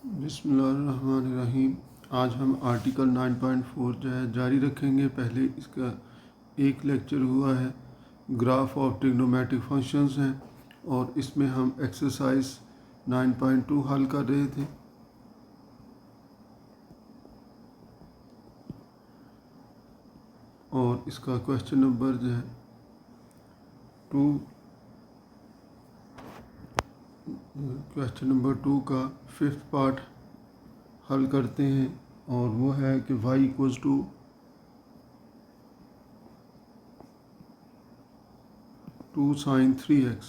बिस्मिल्लाहिर्रहमानिर्रहीम। आज हम आर्टिकल 9.4 जो है जारी रखेंगे। पहले इसका एक लेक्चर हुआ है, ग्राफ ऑफ ट्रिग्नोमेट्रिक फंक्शंस हैं, और इसमें हम एक्सरसाइज 9.2 हल कर रहे थे। और इसका क्वेश्चन नंबर जो है 2 का 5th पार्ट हल करते हैं, और वो है कि y equals to 2 sin 3x।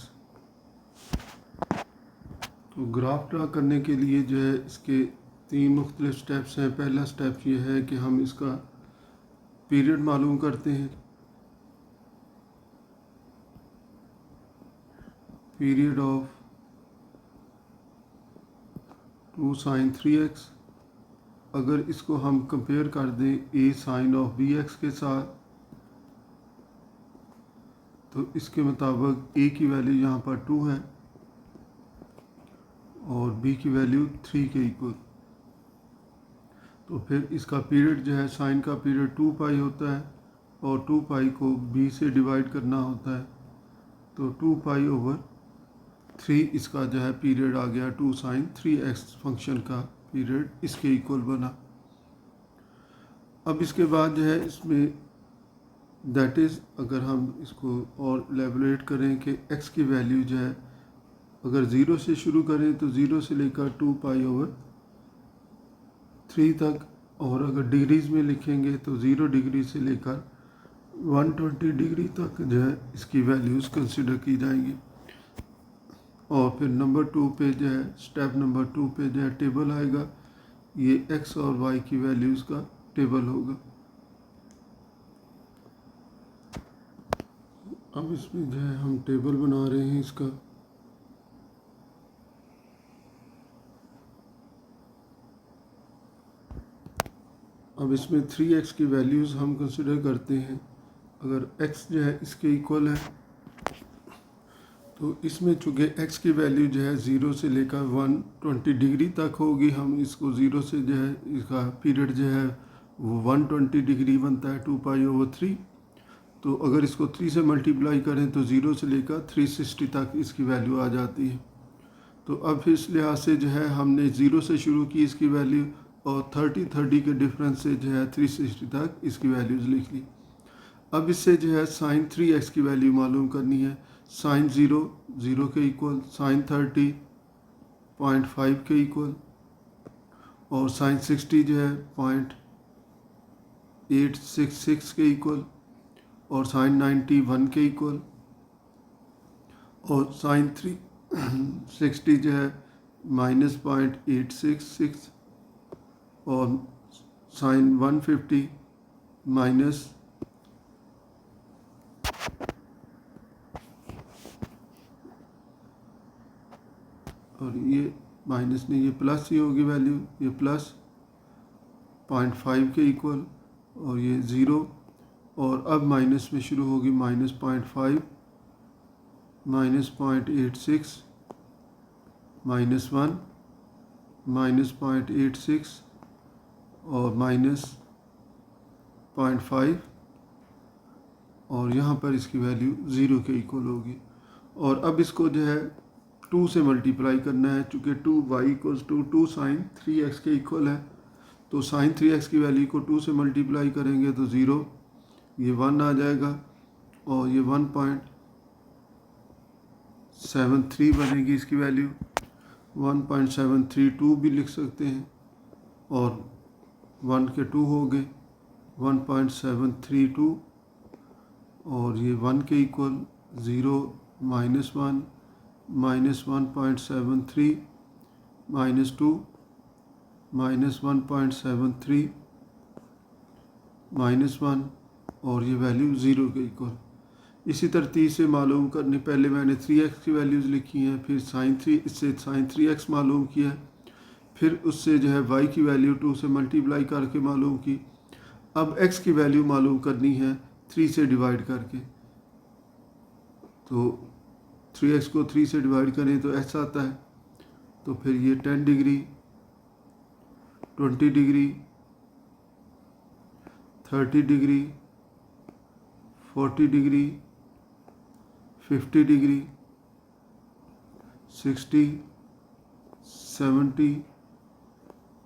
तो ग्राफ ड्रा करने के लिए जो है इसके 3 मुख्तलिफ स्टेप्स हैं। पहला स्टेप ये है कि हम इसका पीरियड मालूम करते हैं। पीरियड ऑफ 2 sin 3x, अगर इसको हम कंपेयर कर दें a sin ऑफ bx के साथ, तो इसके मुताबिक a की वैल्यू यहाँ पर 2 है और b की वैल्यू 3 के इक्वल। तो फिर इसका पीरियड जो है, साइन का पीरियड 2 पाई होता है और 2 पाई को b से डिवाइड करना होता है, तो 2 पाई ओवर 3 इसका जो है पीरियड आ गया। 2 sin 3x फंक्शन का पीरियड इसके इक्वल बना। अब इसके बाद जो है इसमें दैट इज़, अगर हम इसको और एलेबोरेट करें कि x की वैल्यू जो है, अगर 0 से शुरू करें तो 0 से लेकर 2 पाई ओवर 3 तक, और अगर डिग्रीज़ में लिखेंगे तो 0 डिग्री से लेकर 120 डिग्री तक जो है इसकी वैल्यूज़ कंसिडर की जाएंगी। और फिर नंबर 2 पे जो है, स्टेप नंबर 2 पे जो है टेबल आएगा। ये x और y की वैल्यूज़ का टेबल होगा। अब इसमें जो है हम टेबल बना रहे हैं इसका। अब इसमें 3x की वैल्यूज़ हम कंसिडर करते हैं। अगर x जो है इसके इक्वल है, तो इसमें चूँकि x की वैल्यू जो है 0 से लेकर 120 डिग्री तक होगी, हम इसको 0 से जो है इसका पीरियड जो है वो 120 डिग्री बनता है 2 पाई ओवर 3। तो अगर इसको 3 से मल्टीप्लाई करें तो 0 से लेकर 360 तक इसकी वैल्यू आ जाती है। तो अब इस लिहाज से जो है हमने 0 से शुरू की इसकी वैल्यू, और 30 के डिफरेंस से जो है 360 तक इसकी वैल्यूज़ लिख ली। अब इससे जो है साइन 3x की वैल्यू मालूम करनी है। साइन 0 के इक्वल, साइन 30 0.5 के इक्वल, और साइन 60 जो है 0.866 के इक्वल, और साइन 90 1 के इक्वल, और साइन 360 जो है -0.866, और साइन 150 माइनस और ये माइनस नहीं, ये प्लस ही होगी वैल्यू, ये प्लस 0.5 के इक्वल, और ये 0, और अब माइनस में शुरू होगी -0.5, -0.86, -1, -0.86 और -0.5, और यहाँ पर इसकी वैल्यू 0 के इक्वल होगी। और अब इसको जो है 2 से मल्टीप्लाई करना है, चूँकि 2y equals to 2 sin 3x के इक्वल है। तो sin 3x की वैल्यू को 2 से मल्टीप्लाई करेंगे तो 0, ये 1 आ जाएगा, और ये 1.73 बनेगी इसकी वैल्यू। 1.732 भी लिख सकते हैं, और 1 के 2 हो गए, 1.732, और ये 1 के इक्वल 0 -1 -1.73 -2 -1.73 -1, और ये वैल्यू 0 के इक्वल। इसी तरतीब से मालूम करनी, पहले मैंने 3x की वैल्यूज़ लिखी हैं, फिर इससे साइन 3x मालूम किया है, फिर उससे जो है y की वैल्यू 2 से मल्टीप्लाई करके मालूम की। अब x की वैल्यू मालूम करनी है 3 से डिवाइड करके। तो 3x को 3 से डिवाइड करें तो x आता है, तो फिर ये 10 degree 20 degree, 30 degree, 40 degree, 50 degree, 60, 70,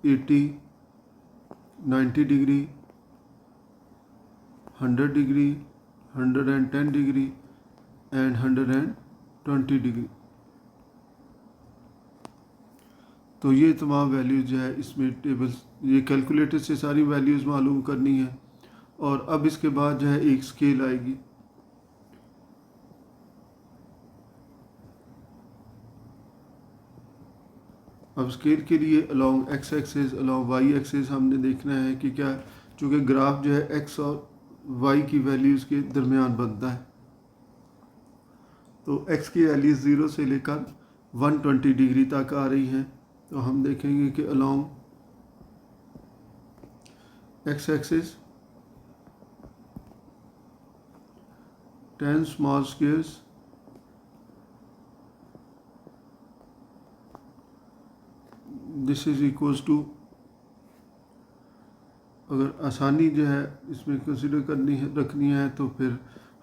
80, 90 degree, 100 degree, 110 degree and 120 degree. तो ये तमाम वैल्यूज़ जो है इसमें टेबल्स, ये कैलकुलेटर से सारी वैल्यूज़ मालूम करनी है। और अब इसके बाद जो है एक स्केल आएगी। अब स्केल के लिए along X axis along Y axis हमने देखना है कि क्या, चूँकि ग्राफ जो है एक्स और वाई की वैल्यूज़ के दरमियान बनता है, तो एक्स की वैल्यू 0 से लेकर 120 डिग्री तक आ रही हैं। तो हम देखेंगे कि along X axis 10 small squares this is equals to, अगर आसानी जो है इसमें कंसिडर करनी है रखनी है तो फिर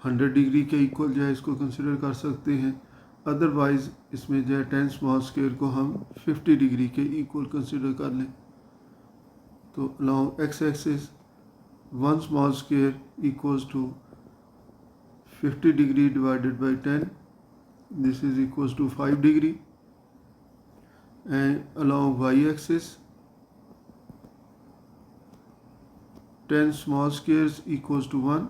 100 डिग्री के इक्वल जो है इसको कंसिडर कर सकते हैं। अदरवाइज़ इसमें जो है 10 स्मॉल स्क्वेयर को हम 50 डिग्री के इक्वल कंसिडर कर लें। तो along X axis 1 small square equals to 50 degree divided by 10, this is equals to 5 degree. And along Y axis 10 small squares equals to 1,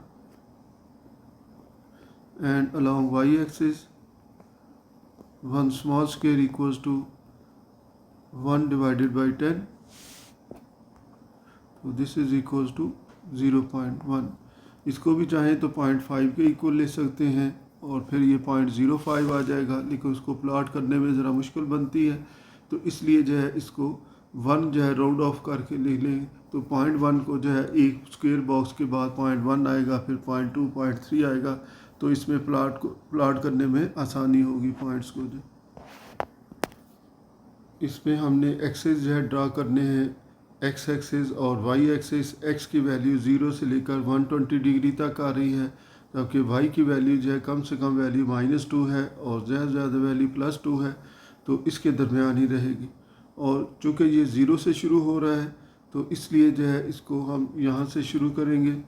and along y-axis 1 small square equals to 1 divided by 10, so this is equals to 0.1। इसको भी चाहें तो 0.5 के equal ले सकते हैं और फिर ये 0.05 आ जाएगा, लेकिन उसको प्लॉट करने में ज़रा मुश्किल बनती है, तो इसलिए जो है इसको 1 जो है राउंड ऑफ करके ले लें। तो 0.1 को जो है एक स्क्वायर बॉक्स के बाद 0.1 आएगा, फिर 0.2, 0.3 आएगा, तो इसमें प्लॉट करने में आसानी होगी पॉइंट्स को। जो इसमें हमने एक्सेस जो है ड्रा करने हैं, एक्स एक्सेस और वाई एक्सेस। एक्स की वैल्यू 0 से लेकर 120 डिग्री तक आ रही है, जबकि वाई की वैल्यू जो है कम से कम वैल्यू -2 है और ज़्यादा से ज़्यादा वैल्यू +2 है, तो इसके दरमियान ही रहेगी। और चूँकि ये 0 से शुरू हो रहा है तो इसलिए जो है इसको हम यहाँ से शुरू करेंगे।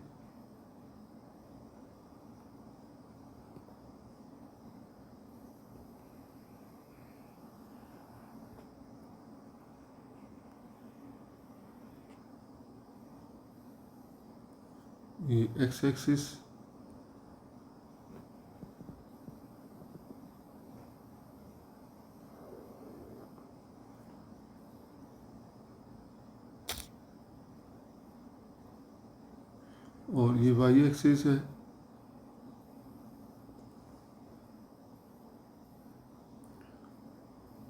ये एक्स एक्सिस और ये वाई एक्सिस है।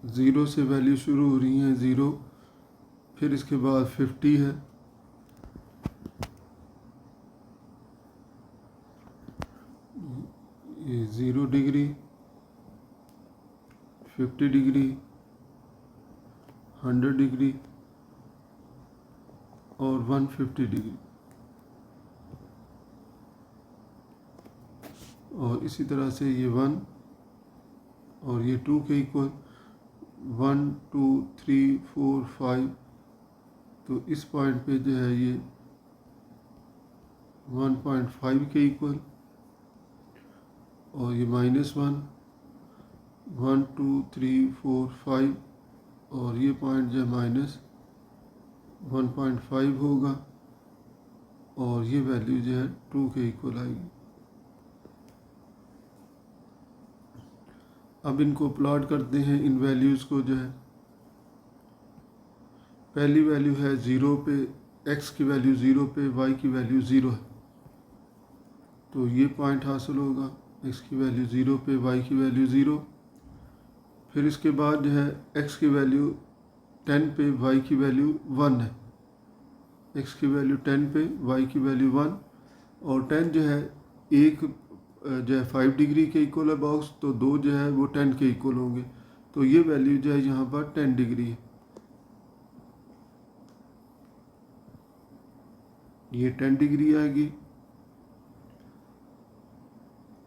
ज़ीरो से वैल्यू शुरू हो रही हैं 0, फिर इसके बाद 50 है, ये 0 डिग्री, 50 डिग्री, 100 डिग्री और 150 डिग्री। और इसी तरह से ये 1 और ये 2 के इक्वल 1, 2, 3, 4, 5। तो इस पॉइंट पे जो है ये 1.5 के इक्वल, और ये -1, 1, 2, 3, 4, 5 और ये पॉइंट जो है -1.5 होगा और ये वैल्यू जो है 2 के इक्वल आएगी। अब इनको प्लॉट करते हैं, इन वैल्यूज़ को जो है। पहली वैल्यू है 0 पे, x की वैल्यू 0 पे, y की वैल्यू 0 है, तो ये पॉइंट हासिल होगा। x की वैल्यू 0 पे, y की वैल्यू 0। फिर इसके बाद जो है x की वैल्यू 10 पे, y की वैल्यू 1 है। x की वैल्यू 10 पे, y की वैल्यू 1, और 10 जो है एक जो है 5 डिग्री के इक्वल है बॉक्स, तो 2 जो है वो 10 के इक्वल होंगे, तो ये वैल्यू जो है यहाँ पर 10 डिग्री है। ये 10 डिग्री आएगी।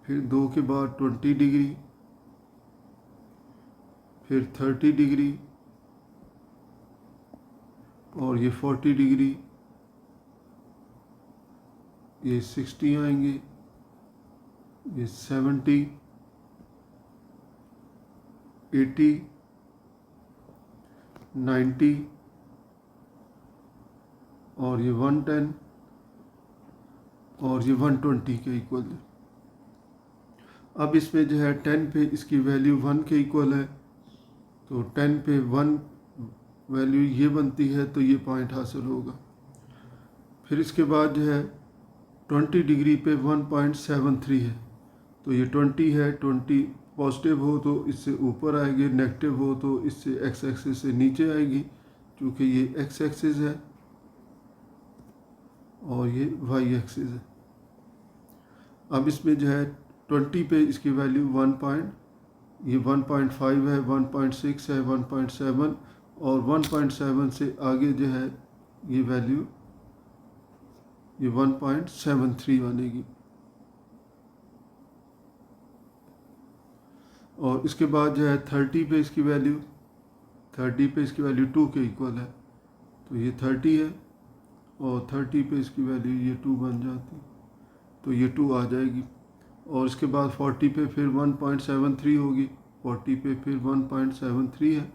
फिर 2 के बाद 20 डिग्री, फिर 30 डिग्री, और ये 40 डिग्री, ये 60 आएंगे, ये 70, 80, 90, और ये 110, और ये 120 के इक्वल है। अब इसमें जो है 10 पे इसकी वैल्यू 1 के इक्वल है, तो 10 पे 1 वैल्यू ये बनती है, तो ये पॉइंट हासिल होगा। फिर इसके बाद जो है 20 डिग्री पे 1.73 है, तो ये 20 है, 20 पॉजिटिव हो तो इससे ऊपर आएगी, नेगेटिव हो तो इससे एक्स एक्सिस से नीचे आएगी, क्योंकि ये एक्स एक्सिस है और ये वाई एक्सिस है। अब इसमें जो है 20 पे इसकी वैल्यू 1.5 है, 1.6 है, 1.7, और 1.7 से आगे जो है ये वैल्यू ये 1.73 बनेगी। और इसके बाद जो है 30 पे इसकी वैल्यू 2 के इक्वल है, तो ये 30 है, और 30 पे इसकी वैल्यू ये 2 बन जाती, तो ये 2 आ जाएगी। और इसके बाद 40 पे फिर 1.73 होगी, 40 पे फिर 1.73 है,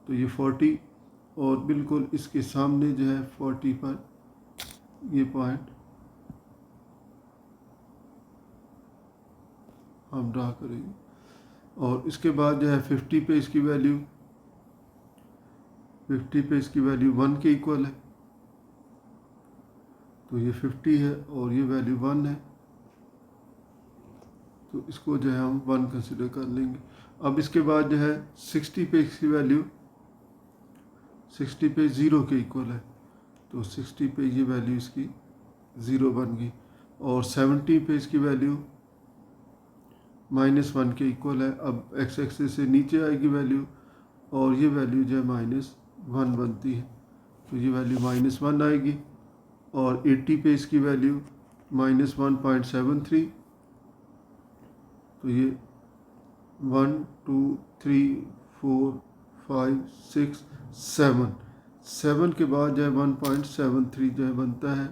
तो ये 40, और बिल्कुल इसके सामने जो है 40 पर ये पॉइंट हम ड्रा करेंगे। और इसके बाद जो है 50 पे इसकी वैल्यू 1 के इक्वल है, तो ये 50 है और ये वैल्यू 1 है, तो इसको जो है हम 1 कंसिडर कर लेंगे। अब इसके बाद जो है 60 पे इसकी वैल्यू 60 पे 0 के इक्वल है, तो 60 पे ये वैल्यू इसकी 0 बन गई। और 70 पे इसकी वैल्यू -1 के इक्वल है। अब एक्स एक्सिस से नीचे आएगी वैल्यू, और ये वैल्यू जो है -1 बनती है, तो ये वैल्यू -1 आएगी। और 80 पे इसकी वैल्यू -1.73, तो ये 1 2 3 4 5 6 7 के बाद जो है 1.73 जो है बनता है।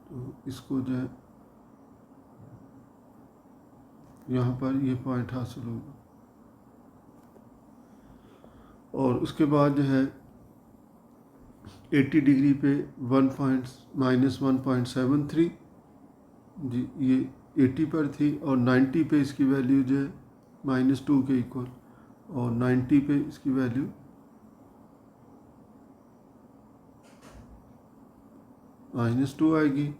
तो इसको जो है यहाँ पर ये पॉइंट हासिल होगा। और उसके बाद जो है 80 डिग्री पे -1.73 जी, ये 80 पर थी, और 90 पे इसकी वैल्यू जो है -2 के इक्वल, और 90 पे इसकी वैल्यू -2 आएगी।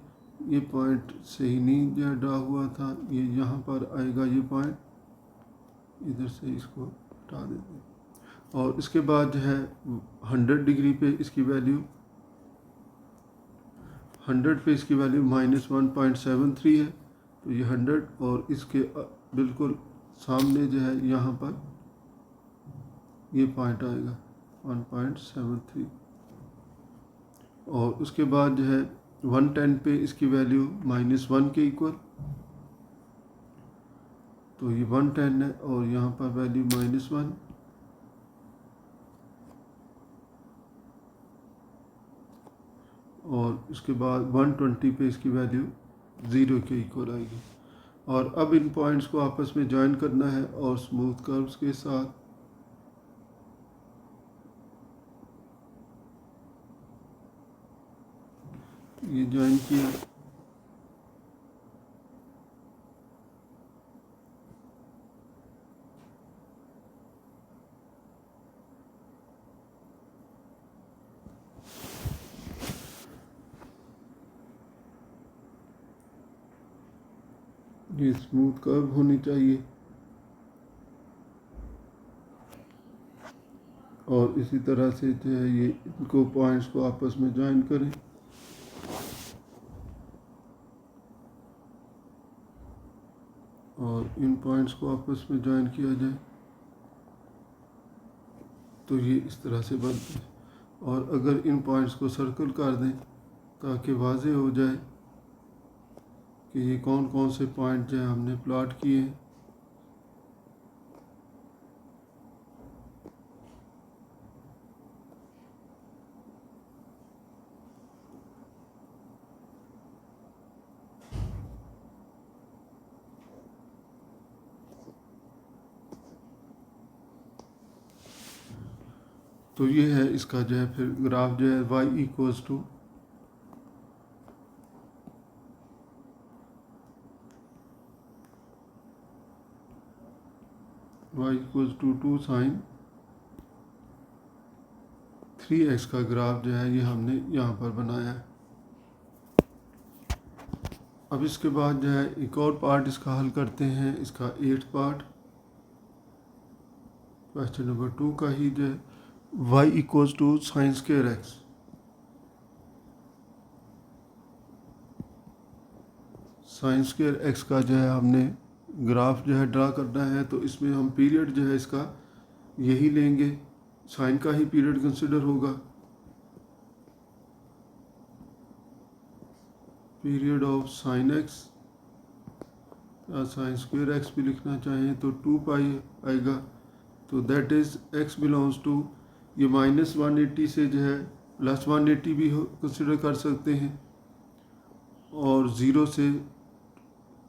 ये पॉइंट सही नहीं जो ड्रा हुआ था, ये यहाँ पर आएगा, ये पॉइंट इधर से इसको हटा देते हैं। और इसके बाद जो है 100 डिग्री पे इसकी वैल्यू 100 पे इसकी वैल्यू -1.73 है, तो ये 100, और इसके बिल्कुल सामने जो है यहाँ पर ये पॉइंट आएगा 1.73। और उसके बाद जो है 110 पे इसकी वैल्यू -1 के इक्वल, तो ये 110 है, और यहाँ पर वैल्यू -1, और उसके बाद 120 पे इसकी वैल्यू 0 के इक्वल आएगी। और अब इन पॉइंट्स को आपस में ज्वाइन करना है, और स्मूथ कर्व्स के साथ ये ज्वाइन किया। ये स्मूथ कर्व होनी चाहिए, और इसी तरह से जो है ये इनको पॉइंट्स को आपस में ज्वाइन करें। और इन पॉइंट्स को आपस में ज्वाइन किया जाए। तो ये इस तरह से बनते हैं। और अगर इन पॉइंट्स को सर्कल कर दें ताकि वाज़े हो जाए कि ये कौन कौन से पॉइंट जो है हमने प्लॉट किए हैं। तो ये है इसका जो है फिर ग्राफ जो है y equals to two sine 3x का ग्राफ जो है ये हमने यहाँ पर बनाया है। अब इसके बाद जो है एक और पार्ट इसका हल करते हैं, इसका 8th पार्ट क्वेश्चन नंबर 2 का ही जो है y equals to sine square x। Sine square x का जो है हमने ग्राफ जो है ड्रा करना है, तो इसमें हम पीरियड जो है इसका यही लेंगे, साइन का ही पीरियड कंसिडर होगा। पीरियड ऑफ साइन x या साइन स्क्वायर x भी लिखना चाहें तो 2 पाई आएगा। तो that is x belongs to, ये -180 से जो है +180 भी कंसिडर कर सकते हैं, और 0 से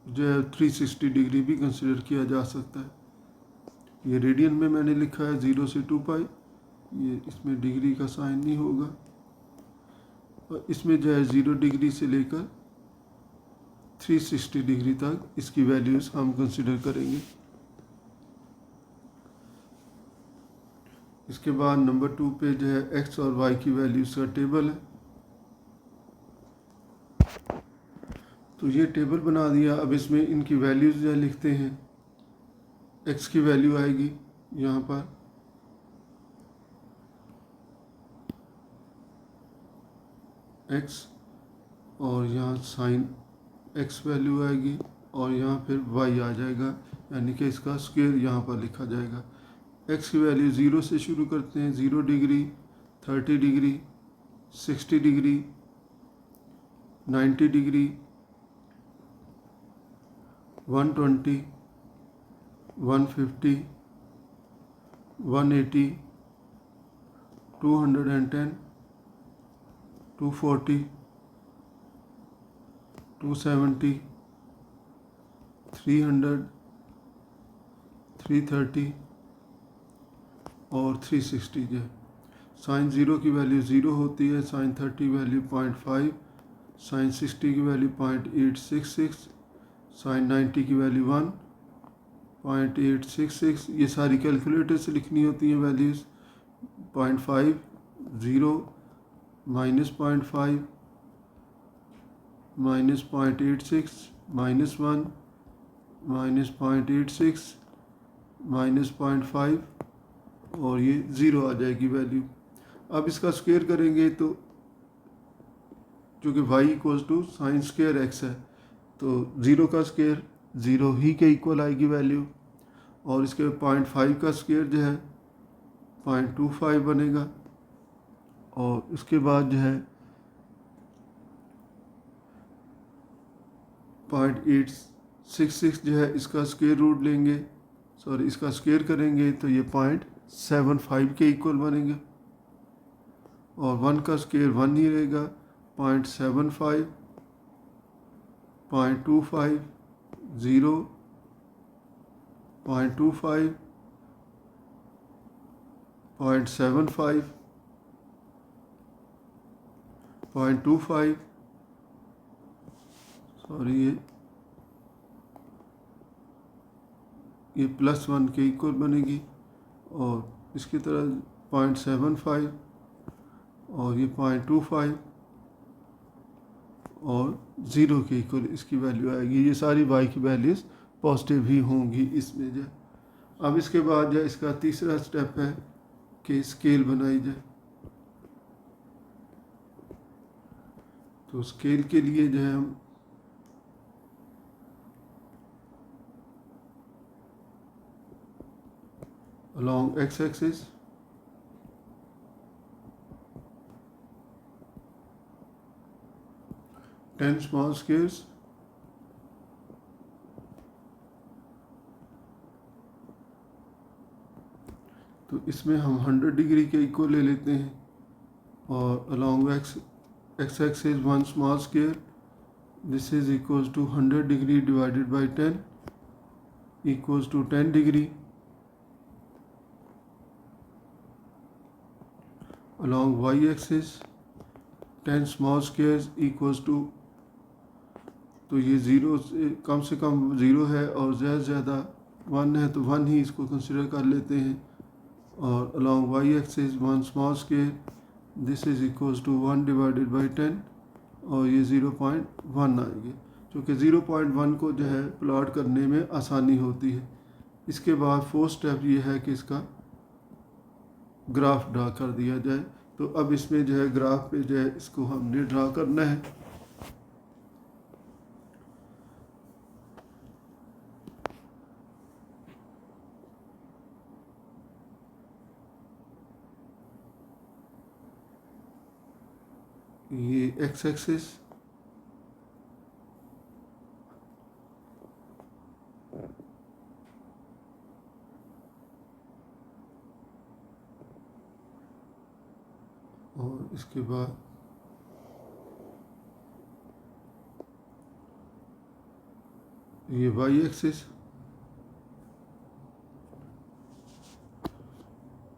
जो है 360 डिग्री भी कंसिडर किया जा सकता है। ये रेडियन में मैंने लिखा है 0 से 2 पाई, ये इसमें डिग्री का साइन नहीं होगा। और इसमें जो है 0 डिग्री से लेकर 360 डिग्री तक इसकी वैल्यूज़ हम कंसिडर करेंगे। इसके बाद नंबर 2 पे जो है x और y की वैल्यूज़ का टेबल है। तो ये टेबल बना दिया। अब इसमें इनकी वैल्यूज़ जो है लिखते हैं। x की वैल्यू आएगी यहाँ पर x, और यहाँ साइन x वैल्यू आएगी, और यहाँ फिर y आ जाएगा, यानी कि इसका स्क्वायर यहाँ पर लिखा जाएगा। x की वैल्यू 0 से शुरू करते हैं, 0 डिग्री, 30 डिग्री, 60 डिग्री, 90 डिग्री, 120, 150, 180, 210, 240, 270, 300, 330 और 360 जो है। साइन 0 की वैल्यू 0 होती है, साइन 30 वैल्यू 0.5, साइन 60 की वैल्यू 0.866, साइन 90 की वैल्यू 1.866। ये सारी कैलकुलेटर से लिखनी होती हैं वैल्यूज़। 0.5, 0, -0.5, -0.86, -1, -0.86, -0.5, और ये 0 आ जाएगी वैल्यू। अब इसका स्क्वायर करेंगे तो चूँकि y equals to sine square x है, तो 0 का स्क्वायर 0 ही के इक्वल आएगी वैल्यू, और इसके 0.5 का स्क्वायर जो है 0.25 बनेगा, और उसके बाद जो है 0.866 जो है इसका स्क्वायर रूट लेंगे, सॉरी इसका स्क्वायर करेंगे तो ये 0.75 के इक्वल बनेंगे, और 1 का स्क्वायर 1 ही रहेगा। 0.75, 0.25, 0, 0.25, 0.75, 0.25, सॉरी ये +1 के इक्वल बनेगी, और इसकी तरह 0.75, और ये 0.25 और 0 के इक्वल इसकी वैल्यू आएगी। ये सारी y की वैल्यूज़ पॉजिटिव ही होंगी इसमें जो। अब इसके बाद जो इसका तीसरा स्टेप है कि स्केल बनाई जाए। तो स्केल के लिए जो है हम along x axis 10 small squares तो इसमें हम 100 डिग्री के इक्वल ले लेते हैं और along X axis 1 small square this is equals to 100 degree divided by 10 equals to 10 degree along y axis 10 small squares equals to तो ये ज़ीरो से कम ज़ीरो है और ज़्यादा से ज़्यादा 1 है तो 1 ही इसको कंसिडर कर लेते हैं और along y axis 1 small square this is equals to 1 divided by 10 और ये 0.1 आएगी क्योंकि 0.1 को जो है प्लॉट करने में आसानी होती है। इसके बाद फोर्थ स्टेप ये है कि इसका ग्राफ ड्रा कर दिया जाए। तो अब इसमें जो है ग्राफ पे जो है इसको हमने ड्रा करना है। ये एक्स एक्सिस और इसके बाद ये वाई एक्सिस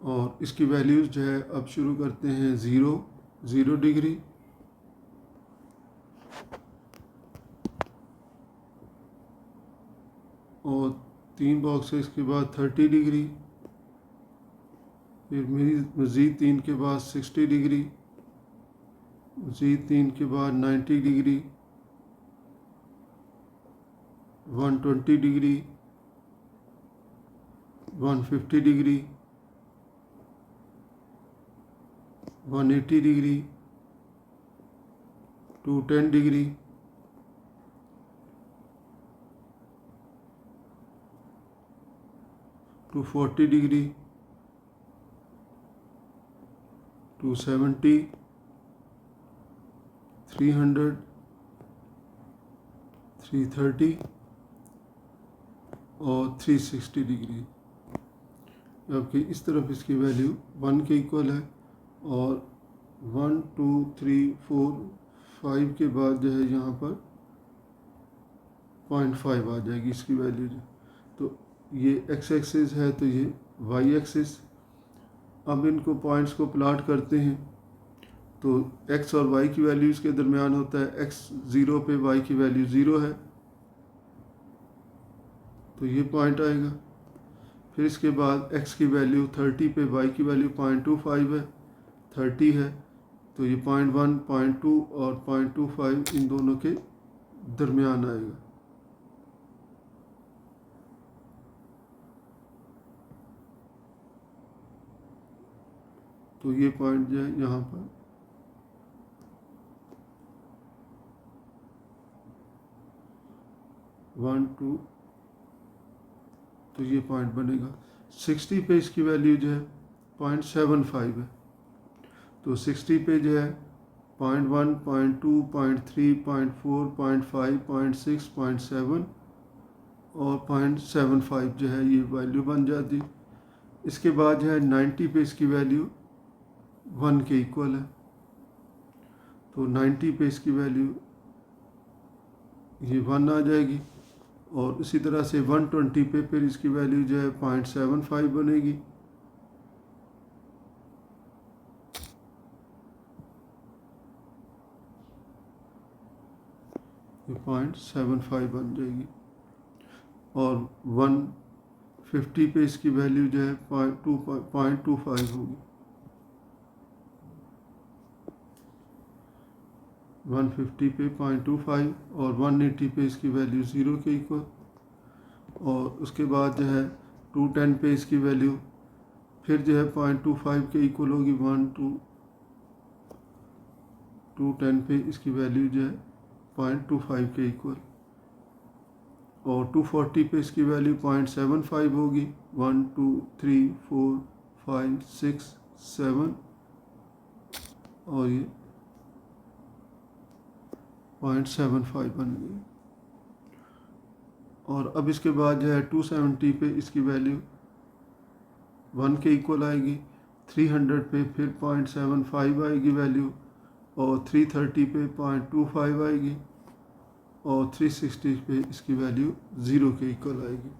और इसकी वैल्यूज़ जो है अब शुरू करते हैं 0 डिग्री और 3 बॉक्सेस के बाद 30 डिग्री, फिर मज़ीद 3 के बाद 60 डिग्री, मज़ीद 3 के बाद 90 degree, 120 degree, 150 degree, 180 degree, 210 degree, 240 degree, 270, 300, 330 और 360 डिग्री। जबकि इस तरफ इसकी वैल्यू 1 के इक्वल है और 1 2 3 4 5 के बाद जो है यहाँ पर 0.5 आ जाएगी इसकी वैल्यू। तो ये एक्स एक्सिस है तो ये वाई एक्सिस। अब इनको पॉइंट्स को प्लॉट करते हैं तो एक्स और वाई की वैल्यू इसके दरमियान होता है। एक्स 0 पे वाई की वैल्यू 0 है तो ये पॉइंट आएगा। फिर इसके बाद x की वैल्यू 30 पे y की वैल्यू 0.25 है, 30 है तो ये 0.1, 0.2 और 0.25 इन दोनों के दरमियान आएगा। तो ये पॉइंट जो है यहाँ पर वन टू तो ये पॉइंट बनेगा। 60 पे इसकी वैल्यू जो है 0.75 है तो 60 पे जो है 0.1, 0.2, 0.3, 0.4, 0.5, 0.6, 0.7 और 0.75 जो है ये वैल्यू बन जाती। इसके बाद जो है 90 पे इसकी वैल्यू 1 के इक्वल है तो 90 पे इसकी वैल्यू ये 1 आ जाएगी और इसी तरह से 120 पे फिर इसकी वैल्यू जो है 0.75 बनेगी। ये 0.75 बन जाएगी और 150 पे इसकी वैल्यू जो है 0.25 होगी। 150 पे 0.25 और 180 पे इसकी वैल्यू 0 के इक्वल और उसके बाद जो है 210 पे इसकी वैल्यू फिर जो है 0.25 के इक्वल होगी। 210 पे इसकी वैल्यू जो है 0.25 के इक्वल और 240 पे इसकी वैल्यू 0.75 होगी। 1 2 3 4 5 6 7 और ये 0.75 बन गई। और अब इसके बाद जो है 270 पे इसकी वैल्यू 1 के इक्वल आएगी, 300 पे फिर 0.75 आएगी वैल्यू, और 330 पे 0.25 आएगी, और 360 पे इसकी वैल्यू 0 के इक्वल आएगी।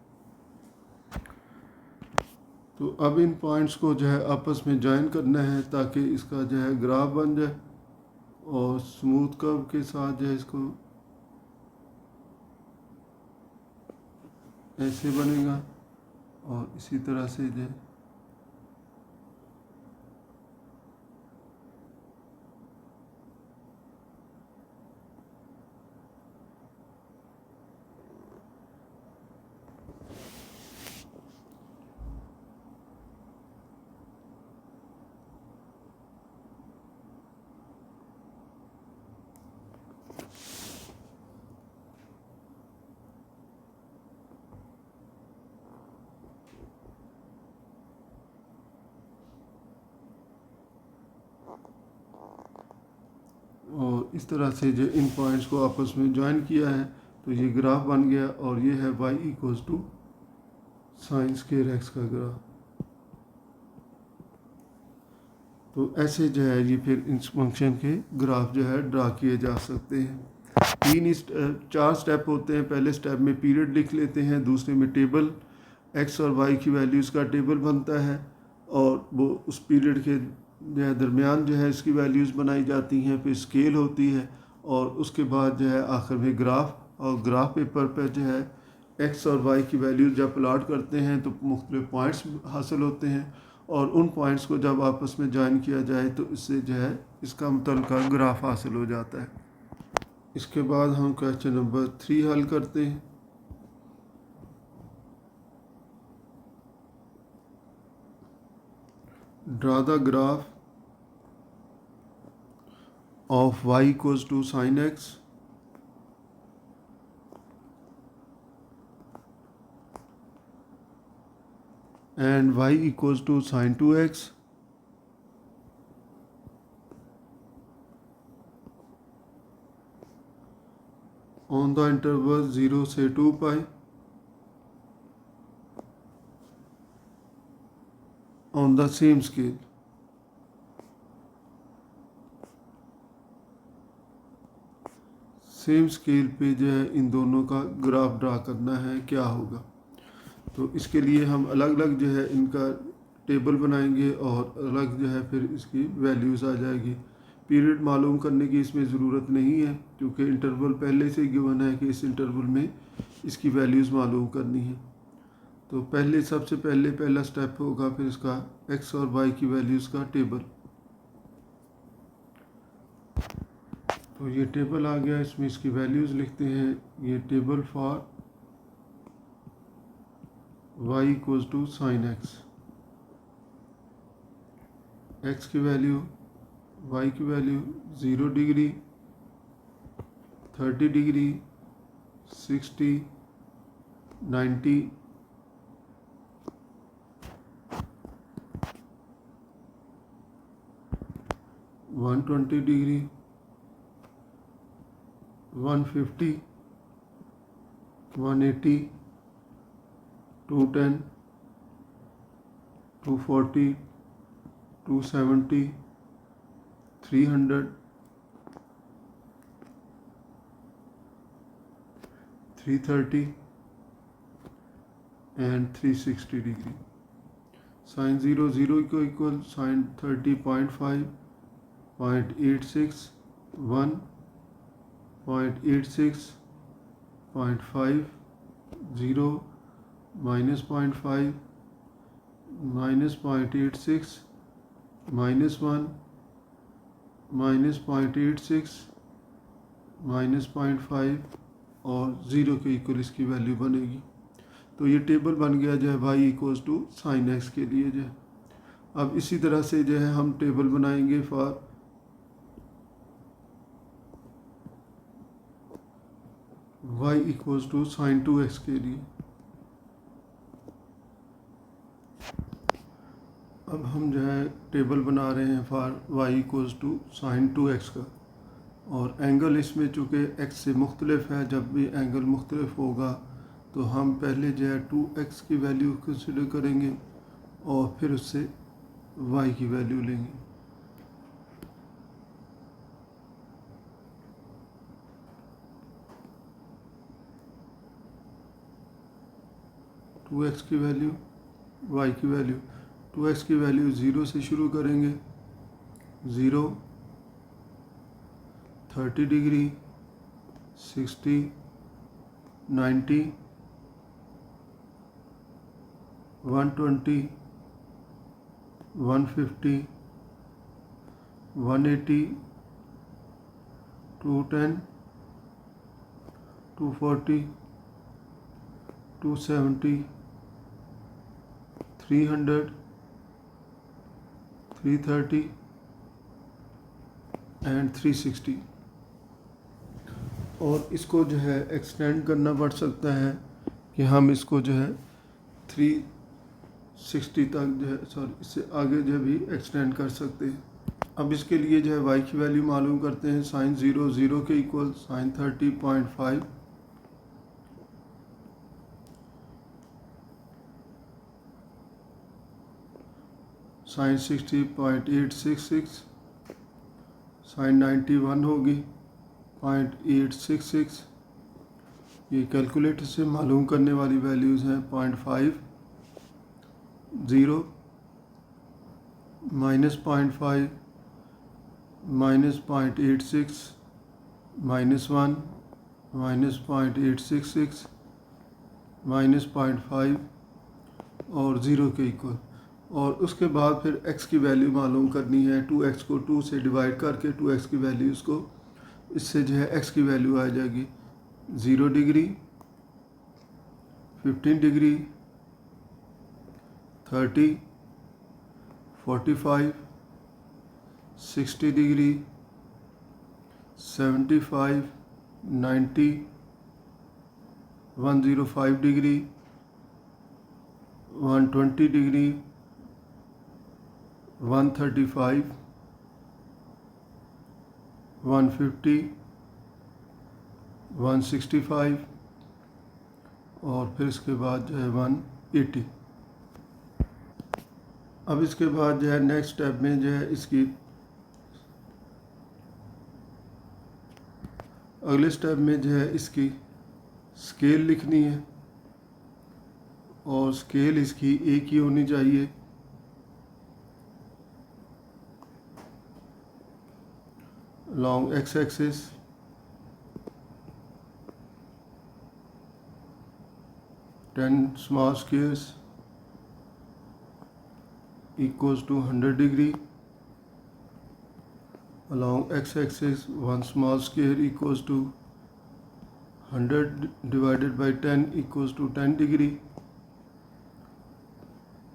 तो अब इन पॉइंट्स को जो है आपस में ज्वाइन करना है ताकि इसका जो है ग्राफ बन जाए, और स्मूथ कर्व के साथ जो है इसको ऐसे बनेगा, और इसी तरह से जो है और इस तरह से जो इन पॉइंट्स को आपस में ज्वाइन किया है तो ये ग्राफ बन गया, और ये है y equals to sine square X का ग्राफ। तो ऐसे जो है ये फिर इस फंक्शन के ग्राफ जो है ड्रा किए जा सकते हैं। 4 स्टेप होते हैं। पहले स्टेप में पीरियड लिख लेते हैं, दूसरे में टेबल x और y की वैल्यूज़ का टेबल बनता है, और वो उस पीरियड के जो है दरमियान जो है इसकी वैल्यूज़ बनाई जाती हैं, फिर स्केल होती है, और उसके बाद जो है आखिर में ग्राफ, और ग्राफ पेपर पर जो है x और y की वैल्यूज़ जब प्लाट करते हैं तो मुख्तलिफ पॉइंट्स हासिल होते हैं, और उन पॉइंट्स को जब आपस में ज्वाइन किया जाए तो इससे जो है इसका मुतल्लिका ग्राफ हासिल हो जाता है। इसके बाद हम क्वेश्चन नंबर 3 हल करते हैं। Draw the graph of y equals to sine x and y equals to sin 2x on the interval 0 से 2 pi on the same scale। Same scale पे जो है इन दोनों का ग्राफ ड्रा करना है, क्या होगा। तो इसके लिए हम अलग अलग जो है इनका टेबल बनाएंगे, और अलग जो है फिर इसकी वैल्यूज़ आ जाएगी। पीरियड मालूम करने की इसमें ज़रूरत नहीं है, क्योंकि इंटरवल पहले से गिवन है कि इस इंटरवल में इसकी वैल्यूज़ मालूम करनी है। तो सबसे पहले पहला स्टेप होगा फिर इसका x और y की वैल्यूज़ का टेबल। तो ये टेबल आ गया, इसमें इसकी वैल्यूज़ लिखते हैं। ये table for y equals to sine x। x की वैल्यू, y की value 0 degree, 30 degree, 60, 90, 120 degree, 150, 180, 210, 240, 270, 300, 330 and 360 degree. Sine 0 0 को इक्वल साइन 30.5, 0.86, 1, 0.86, 0.5, 0, -0.5, -0.86, -1, -0.86, -0.5 और 0 के इक्वल इसकी वैल्यू बनेगी। तो ये टेबल बन गया जो है y equals to sine x के लिए जो है। अब इसी तरह से जो है हम टेबल बनाएंगे for y equals to sine 2x के लिए। अब हम जो है टेबल बना रहे हैं for y equals to sine 2x का। और एंगल इसमें चूँकि x से मुख्तलिफ है, जब भी एंगल मुख्तलिफ होगा तो हम पहले जो है 2x की वैल्यू कंसिडर करेंगे और फिर उससे y की वैल्यू लेंगे। टू एक्स की वैल्यू, y की वैल्यू, 2x की वैल्यू 0 से शुरू करेंगे। 0, 30 डिग्री, 60, 90, 120, 150, 180, 210, 240, 270, 300, 330 एंड 360। और इसको जो है एक्सटेंड करना पड़ सकता है कि हम इसको जो है 360 तक जो है, सॉरी, इससे आगे जो भी एक्सटेंड कर सकते हैं। अब इसके लिए जो है y की वैल्यू मालूम करते हैं। साइन 0 0 के इक्वल, साइन 30.5, साइन 60.866, साइन 91 होगी 0.866। ये कैलकुलेटर से मालूम करने वाली वैल्यूज़ हैं। 0.5, 0, -0.5, -0.86, -1, -0.866, -0.5 और 0 के इक्वल। और उसके बाद फिर x की वैल्यू मालूम करनी है। 2x को 2 से डिवाइड करके 2x की वैल्यू इसको, इससे जो है x की वैल्यू आ जाएगी 0 degree, 15 degree, 30, 45, 60 degree, 75, 90, 105 degree, 120 degree, 135, 150, 165 और फिर इसके बाद जो है 180। अब इसके बाद जो है नेक्स्ट स्टेप में जो है इसकी, अगले स्टेप में जो है इसकी स्केल लिखनी है और स्केल इसकी एक ही होनी चाहिए। along x axis, ten small squares equals to 100 degree. Along x axis, one small square equals to 100 divided by 10 equals to 10 degree.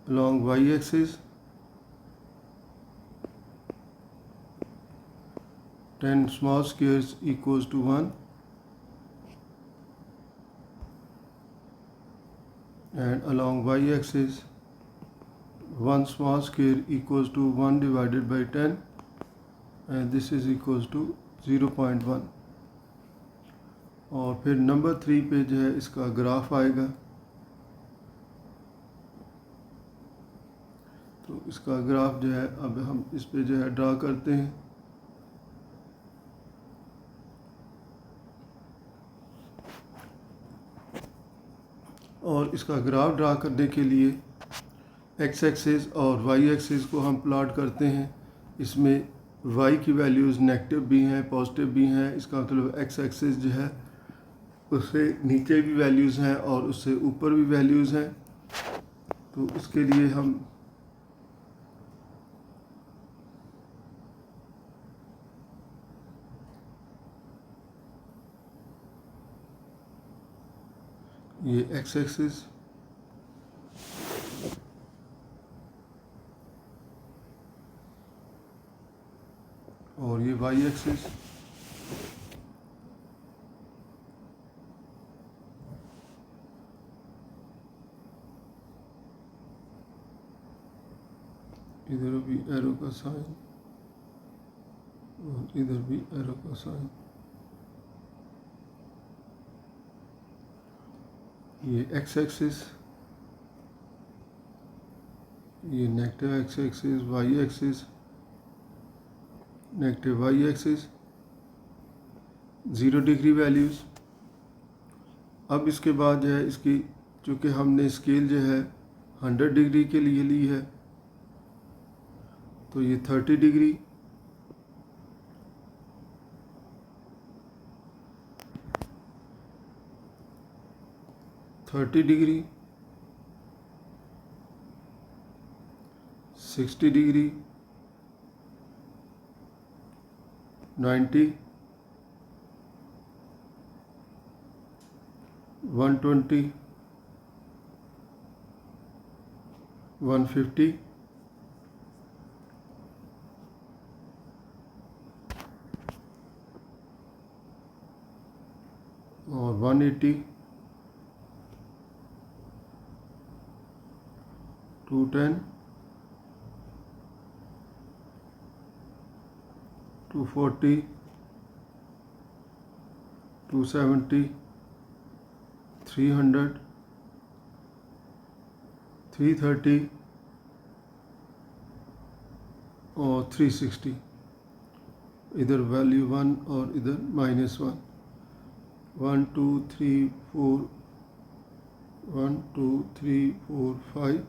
Along y axis, 10 small squares equals to 1, and along y axis, 1 small square equals to 1 divided by 10, and this is equals to 0.1. और फिर number 3 पे जो है इसका graph आएगा। तो इसका graph जो है अब हम इस पे जो है ड्रा करते हैं। और इसका ग्राफ ड्रा करने के लिए x एक्सिस और y एक्सिस को हम प्लॉट करते हैं। इसमें y की वैल्यूज़ नेगेटिव भी हैं, पॉजिटिव भी हैं। इसका मतलब x एक्सिस जो है उससे नीचे भी वैल्यूज़ हैं और उससे ऊपर भी वैल्यूज़ हैं। तो उसके लिए हम ये x एक्सिस और ये y एक्सिस, इधर भी एरो का साइन, और इधर भी एरो का साइन। ये एक्स एक्सिस, ये negative X axis, Y axis, negative Y axis, 0 degree values. अब इसके बाद जो है इसकी, चूँकि हमने स्केल जो है 100 डिग्री के लिए ली है, तो ये 30 डिग्री, 30 डिग्री, 60 डिग्री, 90, 120, 150, और 180, 210, 240, 270, 300, 330 और 360। इधर वैल्यू 1 और इधर -1, 1 2 3 4, 1 2 3 4 5,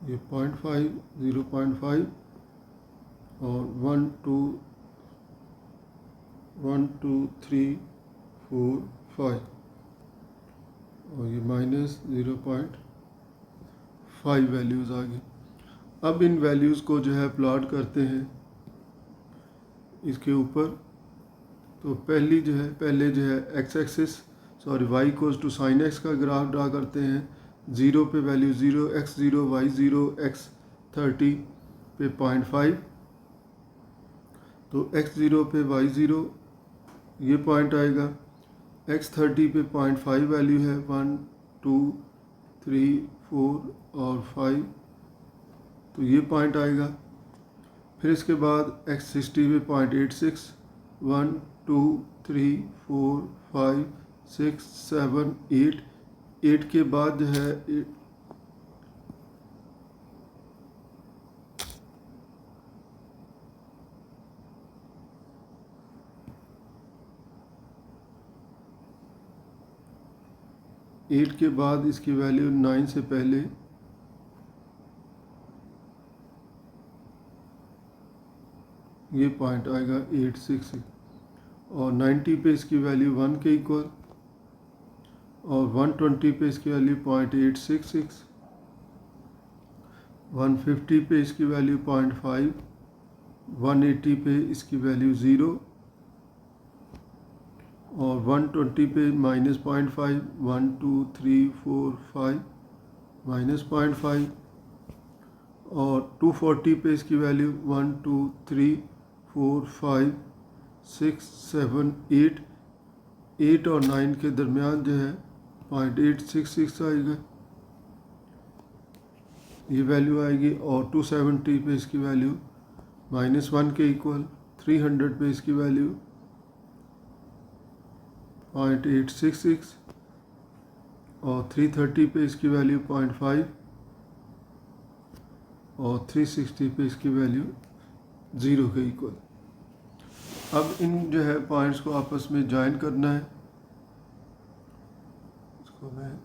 ये 0.5, 0.5 और 1 2 3 4 5 और ये -0.5 वैल्यूज़ आ गई। अब इन वैल्यूज़ को जो है प्लॉट करते हैं इसके ऊपर। तो पहले जो है X axis Y equals to sine X का ग्राफ ड्रा करते हैं। 0 पे वैल्यू 0, x 0, y 0, x 30 पे 0.5, तो x 0 पे y 0 ये पॉइंट आएगा, x 30 पे 0.5 वैल्यू है, 1 2 3 4 और 5, तो ये पॉइंट आएगा। फिर इसके बाद x 60 पे 0.86, 1 2 3 4 5 6 7 8, 8 के बाद जो है 8 के बाद इसकी वैल्यू 9 से पहले ये पॉइंट आएगा 866 और 90 पे इसकी वैल्यू 1 के इक्वल और 120 पे इसकी वैल्यू 0.866, 150 पे इसकी वैल्यू 0.5, 180 पे इसकी वैल्यू 0 और 120 पे -0.5, 1 2 3 4 5 -0.5 और 240 पे इसकी वैल्यू 1 2 3 4 5 6 7 8, 8 और 9 के दरमियान जो है 0.866 आएगा, ये वैल्यू आएगी। और 270 पे इसकी वैल्यू -1 के इक्वल, 300 पे इसकी वैल्यू 0.866 और 330 पे इसकी वैल्यू 0.5 और 360 पे इसकी वैल्यू 0 के इक्वल। अब इन जो है पॉइंट्स को आपस में ज्वाइन करना है। इसको मैं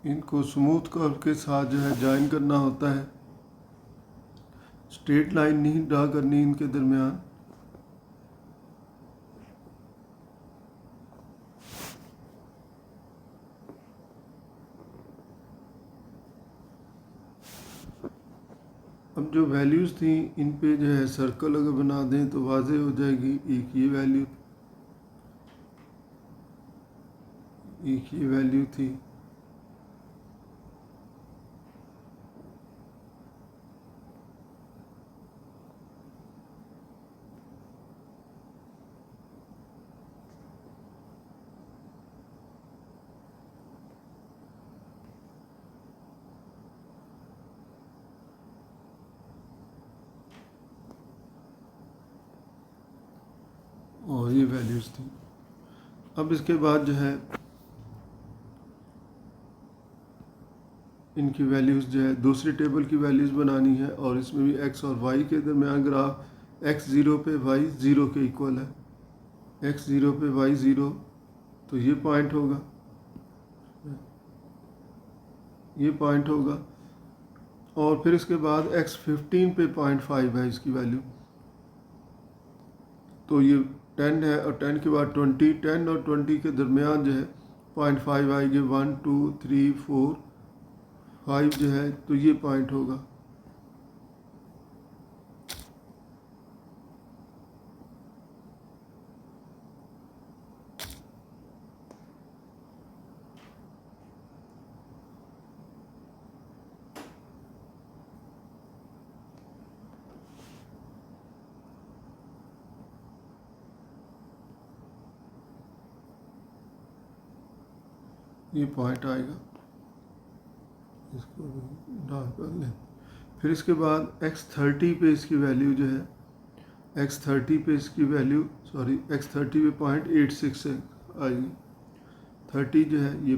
इनको स्मूथ कर्व के साथ जो है ज्वाइन करना होता है, स्ट्रेट लाइन नहीं ड्रा करनी इनके दरमियान। अब जो वैल्यूज़ थी इन पे जो है सर्कल अगर बना दें तो वाज़ेह हो जाएगी। एक ये वैल्यू, एक ये वैल्यू थी, और ये वैल्यूज़ थी। अब इसके बाद जो है इनकी वैल्यूज़ जो है दूसरी टेबल की वैल्यूज़ बनानी है, और इसमें भी x और y के दरमियान ग्राफ, x 0 पे y 0 के इक्वल है, x 0 पे y 0, तो ये पॉइंट होगा, ये पॉइंट होगा। और फिर इसके बाद x 15 पे 0.5 है इसकी वैल्यू, तो ये 10 है, और 10 के बाद 20, 10 और 20 के दरमियान जो है 0.5 आएगी, 1 2 3 4 5 जो है, तो ये पॉइंट होगा। ये पॉइंट आएगा, इसको ड्रा कर लें। फिर इसके बाद x30 पे इसकी वैल्यू जो है, x30 पे इसकी वैल्यू, सॉरी x30 पे 0.86 है आएगी, 30 जो है ये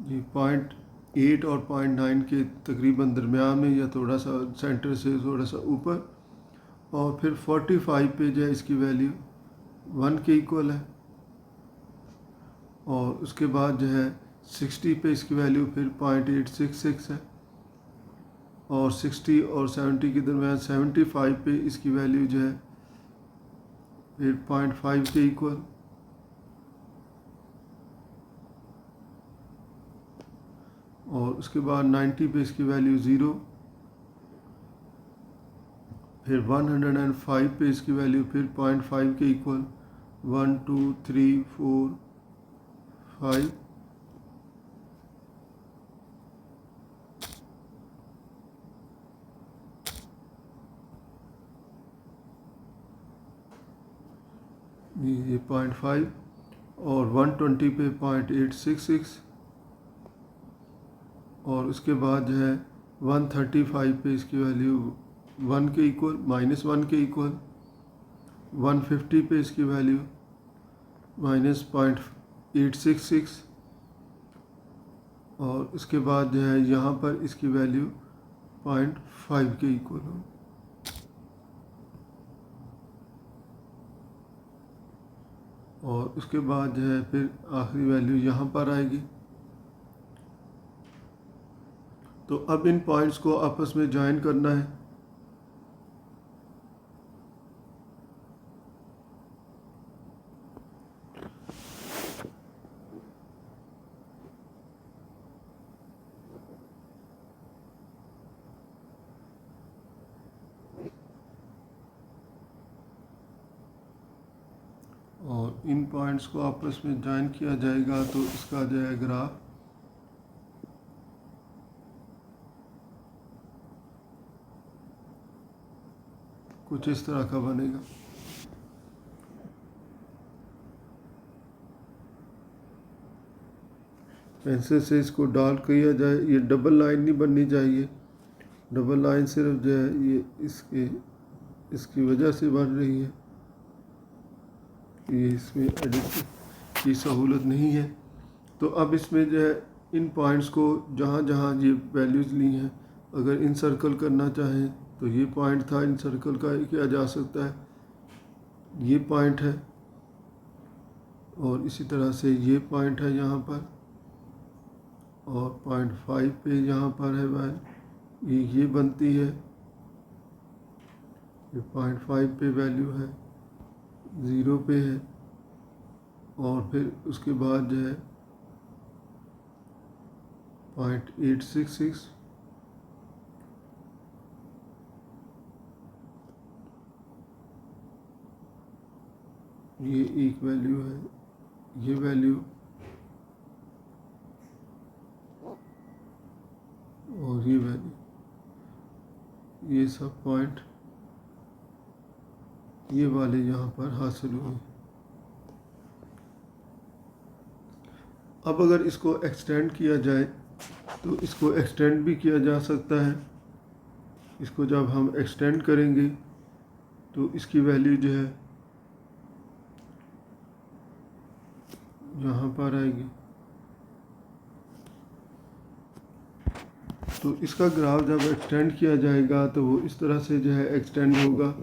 ये 0.8 और 0.9 के तकरीबन दरमियान में, या थोड़ा सा सेंटर से थोड़ा सा ऊपर। और फिर 45 पे जो है इसकी वैल्यू 1 के इक्वल है, और उसके बाद जो है 60 पे इसकी वैल्यू फिर 0.866 है, और 60 और 70 के दरमियान 75 पे इसकी वैल्यू जो है फिर 0.5 के इक्वल, और उसके बाद 90 पे इसकी वैल्यू 0, फिर 105 पे इसकी वैल्यू फिर 0.5 के इक्वल, 1 2 3 4 5, ये 0.5, और 120 पे 0.866, और उसके बाद जो है 135 पे इसकी वैल्यू 1 के इक्वल, -1 के इक्वल, 150 पे इसकी वैल्यू -0.866, और उसके बाद जो है यहाँ पर इसकी वैल्यू 0.5 के इक्वल हो, और उसके बाद जो है फिर आखिरी वैल्यू यहाँ पर आएगी। तो अब इन पॉइंट्स को आपस में ज्वाइन करना है। और इन पॉइंट्स को आपस में ज्वाइन किया जाएगा, तो इसका जो है ग्राफ कुछ इस तरह का बनेगा। पेंसिल से इसको डाल किया जाए, ये डबल लाइन नहीं बननी चाहिए, डबल लाइन सिर्फ जो है ये इसकी वजह से बन रही है, ये इसमें एडिट की सहूलत नहीं है। तो अब इसमें जो है इन पॉइंट्स को जहाँ जहाँ ये वैल्यूज़ ली हैं, अगर इन सर्कल करना चाहें तो ये पॉइंट था, इन सर्कल का किया जा सकता है, ये पॉइंट है, और इसी तरह से ये पॉइंट है यहाँ पर, और 0.5 पे यहाँ पर है वैल्यू, ये बनती है, ये 0.5 पे वैल्यू है, 0 पे है, और फिर उसके बाद जो है 0.866, ये एक वैल्यू है, ये वैल्यू और ये वैल्यू, ये सब पॉइंट ये वाले यहाँ पर हासिल हुए। अब अगर इसको एक्सटेंड किया जाए तो इसको एक्सटेंड भी किया जा सकता है। इसको जब हम एक्सटेंड करेंगे तो इसकी वैल्यू जो है यहाँ पर आएगी। तो इसका ग्राफ जब एक्सटेंड किया जाएगा तो वो इस तरह से जो है एक्सटेंड होगा।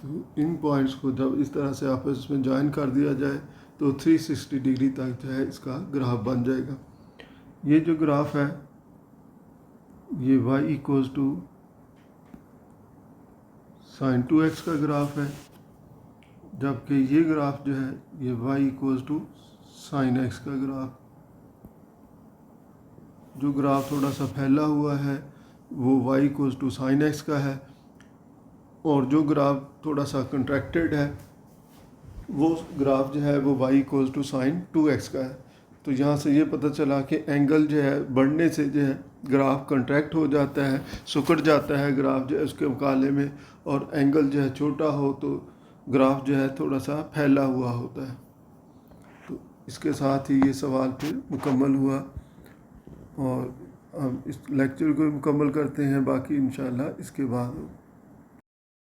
तो इन पॉइंट्स को जब इस तरह से आपस में ज्वाइन कर दिया जाए तो 360 डिग्री तक जो है इसका ग्राफ बन जाएगा। ये जो ग्राफ है ये y equals to sine 2x का ग्राफ है, जबकि ये ग्राफ जो है ये y equals to sine x का ग्राफ। जो ग्राफ थोड़ा सा फैला हुआ है वो y equals to sine x का है, और जो ग्राफ थोड़ा सा कंट्रैक्टेड है वो ग्राफ जो है वो y equals to sine 2x का है। तो यहाँ से ये पता चला कि एंगल जो है बढ़ने से जो है ग्राफ कंट्रैक्ट हो जाता है, सिकुड़ जाता है ग्राफ जो है उसके मुकाबले में, और एंगल जो है छोटा हो तो ग्राफ जो है थोड़ा सा फैला हुआ होता है। तो इसके साथ ही ये सवाल फिर मुकम्मल हुआ, और अब इस लेक्चर को मुकम्मल करते हैं, बाकी इंशाल्लाह इसके बाद